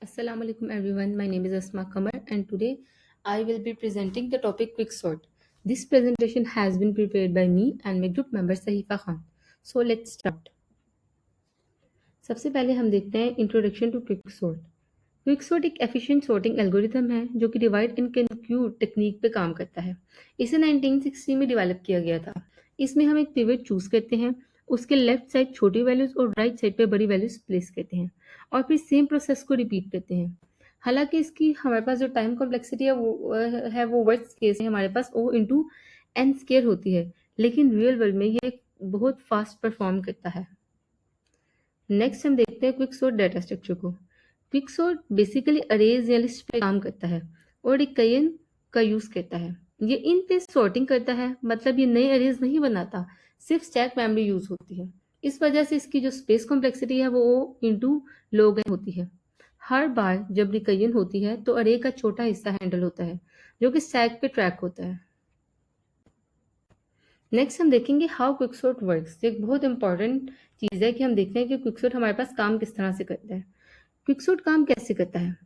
Assalamu alaikum everyone. My name is Asma Kamar and today I will be presenting the topic quicksort. This presentation has been prepared by me and my group member Sahifa Khan. So let's start. सबसे पहले हम देखते हैं introduction to quicksort. Quicksort एक efficient sorting algorithm है जो कि divide and कंक्यूट technique पे काम करता है। इसे 1960 में डेवलप किया गया था। इसमें हम एक पिवट चूज करते हैं, उसके लेफ्ट साइड छोटी वैल्यूज और राइट साइड पे बड़ी वैल्यूज प्लेस करते हैं और फिर सेम प्रोसेस को रिपीट करते हैं। हालांकि इसकी हमारे पास जो टाइम कॉम्प्लेक्सिटी है वो वर्स्ट केस में हमारे पास O इंटू एन स्केयर होती है, लेकिन रियल वर्ल्ड में ये बहुत फास्ट परफॉर्म करता है। नेक्स्ट हम देखते हैं क्विकसॉर्ट डाटा स्ट्रक्चर को। क्विकसॉर्ट बेसिकली अरेज या लिस्ट पे काम करता है और एक कयन का यूज करता है। ये इन पे सॉर्टिंग करता है, मतलब ये नए अरेज नहीं बनाता, सिर्फ स्टैक मेमोरी यूज होती है। इस वजह से इसकी जो स्पेस कॉम्प्लेक्सिटी है वो O इंटू log n होती है। हर बार जब रिकयन होती है तो अरे का छोटा हिस्सा हैंडल होता है जो कि स्टैक पे ट्रैक होता है। नेक्स्ट हम देखेंगे हाउ क्विकसॉर्ट वर्क्स। एक बहुत इंपॉर्टेंट चीज़ है कि हम देखते हैं कि क्विकसॉर्ट हमारे पास काम किस तरह से करता है। क्विकसॉर्ट काम कैसे करता है?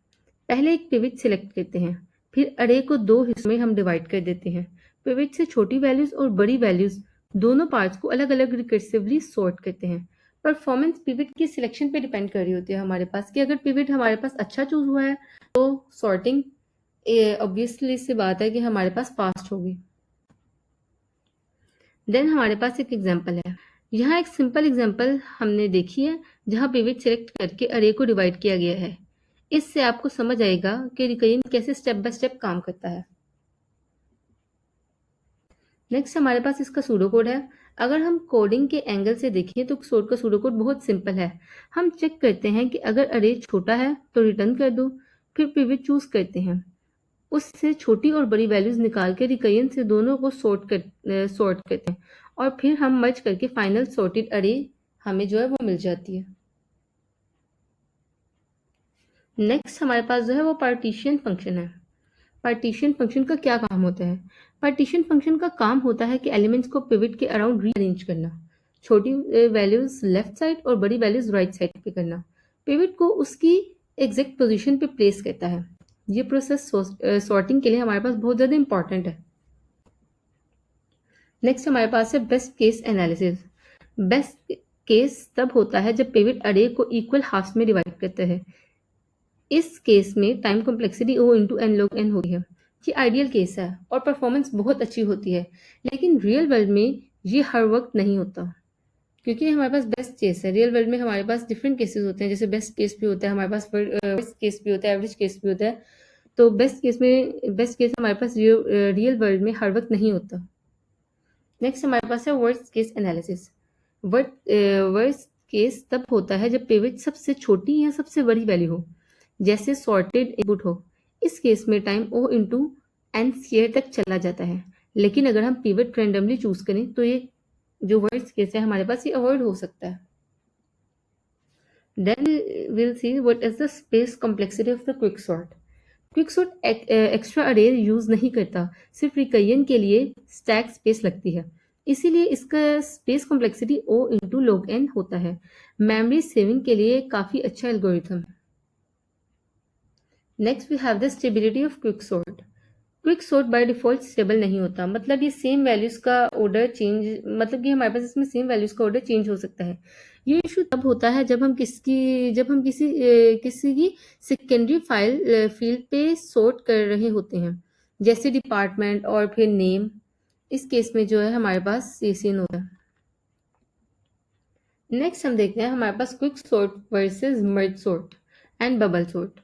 पहले एक पिवट सिलेक्ट करते हैं, फिर अरे को दो हिस्सों में हम डिवाइड कर देते हैं। पिवट से छोटी वैल्यूज और बड़ी वैल्यूज दोनों पार्ट्स को अलग अलग रिकर्सिवली सॉर्ट करते हैं। परफॉर्मेंस पिवट की सिलेक्शन पे डिपेंड कर रही होती है हमारे पास कि अगर पिवट हमारे पास अच्छा चूज हुआ है तो सॉर्टिंग ऑब्वियसली सी बात है कि हमारे पास फास्ट होगी। देन हमारे पास एक एग्जांपल है। यहाँ एक सिंपल एग्जांपल हमने देखी है जहाँ पिवट सिलेक्ट करके अरे को डिवाइड किया गया है। इससे आपको समझ आएगा कि रिकयन कैसे स्टेप बाय स्टेप काम करता है। नेक्स्ट हमारे पास इसका सूडो कोड है। अगर हम कोडिंग के एंगल से देखें तो क्विकसॉर्ट का सूडो कोड बहुत सिंपल है। हम चेक करते हैं कि अगर अरे छोटा है तो रिटर्न कर दो, फिर पिवट चूज करते हैं, उससे छोटी और बड़ी वैल्यूज निकाल के रिकयन से दोनों को सॉर्ट करते हैं और फिर हम मर्ज करके फाइनल सॉर्टेड अरे हमें जो है वो मिल जाती है। नेक्स्ट हमारे पास जो है वो पार्टीशन फंक्शन है। पार्टीशन फंक्शन का क्या काम होता है? पार्टीशन फंक्शन का काम होता है कि एलिमेंट्स को पिवट के अराउंड रीअरेंज करना, छोटी वैल्यूज लेफ्ट साइड और बड़ी वैल्यूज राइट साइड पे करना। पिवट को उसकी एग्जैक्ट पोजीशन पे प्लेस करता है। ये प्रोसेस सॉर्टिंग के लिए हमारे पास बहुत ज़्यादा इंपॉर्टेंट है। नेक्स्ट हमारे पास है best case analysis. Best case तब होता है जब पिवट अरे को इक्वल हाफ्स में डिवाइड करता है। इस केस में time complexity O into N log n होती है। ये आइडियल केस है और परफॉर्मेंस बहुत अच्छी होती है, लेकिन रियल वर्ल्ड में ये हर वक्त नहीं होता क्योंकि हमारे पास बेस्ट केस है। रियल वर्ल्ड में हमारे पास डिफरेंट केसेस होते हैं, जैसे बेस्ट केस भी होता है, हमारे पास वर्स्ट केस भी होता है, एवरेज केस भी होता है। तो बेस्ट केस हमारे पास रियल वर्ल्ड में हर वक्त नहीं होता। नेक्स्ट हमारे पास है worst case analysis. Worst case तब होता है जब पिवट सबसे छोटी या सबसे बड़ी वैल्यू हो, जैसे सॉर्टेड इनपुट हो। इस केस में time O into N square तक चला जाता है, लेकिन अगर हम पिवट रैंडमली चूज करें तो ये जो वर्स्ट केस है हमारे पास ये अवॉइड हो सकता है। Then will see what is the space complexity of the quicksort. Quicksort extra array use नहीं करता, सिर्फ रिकयन के लिए स्टैक स्पेस लगती है, इसीलिए इसका space complexity O into log n होता है। मेमोरी सेविंग के लिए काफी अच्छा एल्गोरिथम है। Next we have the stability of quicksort. Quicksort by default stable नहीं होता, मतलब ये सेम वैल्यूज का ऑर्डर चेंज, मतलब कि हमारे पास इसमें सेम वैल्यूज का ऑर्डर चेंज हो सकता है। ये इशू तब होता है जब हम किसी की सेकेंडरी फाइल फील्ड पे सॉर्ट कर रहे होते हैं, जैसे डिपार्टमेंट और फिर नेम। इस केस में जो है हमारे पास ये सीन होता है। नेक्स्ट हम देखते हैं हमारे पास quick sort versus merge sort and bubble sort.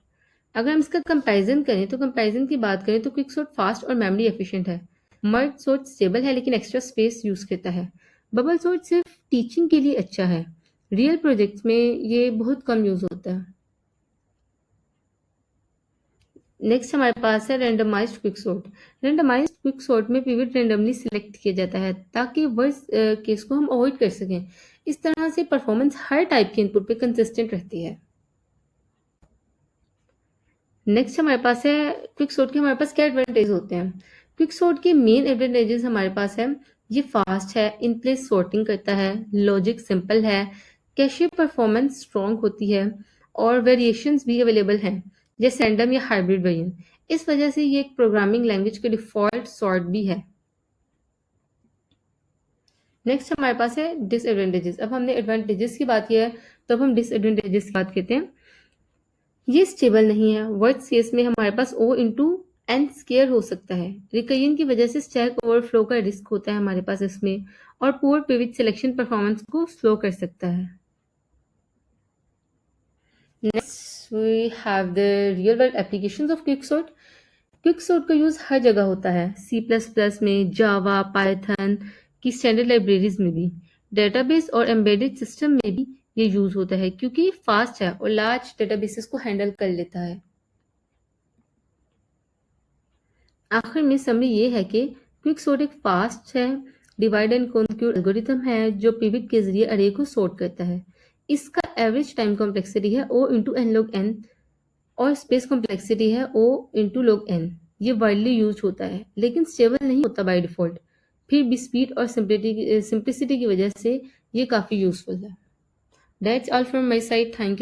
अगर हम इसका कंपैरिजन करें तो कंपैरिजन की बात करें तो क्विक सॉर्ट फास्ट और मेमोरी एफिशिएंट है। मर्ज सॉर्ट स्टेबल है लेकिन एक्स्ट्रा स्पेस यूज करता है। बबल सॉर्ट सिर्फ टीचिंग के लिए अच्छा है, रियल प्रोजेक्ट्स में ये बहुत कम यूज होता है। नेक्स्ट हमारे पास है रेंडमाइज्ड क्विकसॉर्ट। रेंडमाइज्ड क्विकसॉर्ट में पिवट रेंडमली सिलेक्ट किया जाता है ताकि वर्स्ट केस को हम अवॉइड कर सकें। इस तरह से परफॉर्मेंस हर टाइप के इनपुट पे कंसिस्टेंट रहती है। नेक्स्ट हमारे पास है क्विकसॉर्ट के हमारे पास क्या एडवांटेज होते हैं। क्विकसॉर्ट के मेन एडवांटेजेस हमारे पास है, ये फास्ट है, इन प्लेस सॉर्टिंग करता है, लॉजिक सिंपल है, कैशे परफॉर्मेंस स्ट्रॉन्ग होती है और वेरिएशंस भी अवेलेबल हैं, जैसे रैंडम या हाइब्रिड वर्जन। इस वजह से ये एक प्रोग्रामिंग लैंग्वेज के डिफ़ॉल्ट सॉर्ट भी है। नेक्स्ट हमारे पास है डिसएडवांटेजेस। अब हमने एडवांटेजेस की बात किया है, तो अब हम डिसएडवांटेजेस की बात करते हैं। ये स्टेबल नहीं है। वर्स्ट केस में हमारे पास O इंटू एन स्केयर हो सकता है। रिकरियन की वजह से स्टैक ओवरफ्लो का रिस्क होता है हमारे पास इसमें, और पुअर पिवट सिलेक्शन परफॉर्मेंस को स्लो कर सकता है। Next we have the real world applications of quicksort. Quicksort का यूज़ हर जगह होता है, C++ में, जावा, पाइथन की स्टैंडर्ड लाइब्रेरीज में भी, डेटाबेस और एम्बेडेड सिस्टम में भी ये यूज़ होता है क्योंकि फास्ट है और लार्ज डेटाबेसेस को हैंडल कर लेता है। आखिर में समरी ये है कि क्विकसॉर्ट एक फास्ट है डिवाइड एंड कॉन्क्यूर एल्गोरिथम है जो पिवट के जरिए अरे को सॉर्ट करता है। इसका एवरेज टाइम कॉम्प्लेक्सिटी है O into N log N और स्पेस कॉम्प्लेक्सिटी है O इंटू लॉग एन। ये वाइडली यूज होता है लेकिन स्टेबल नहीं होता बाय डिफॉल्ट। फिर भी स्पीड और सिंप्लिसिटी की वजह से ये काफ़ी यूजफुल है। That's all from my side. Thank you.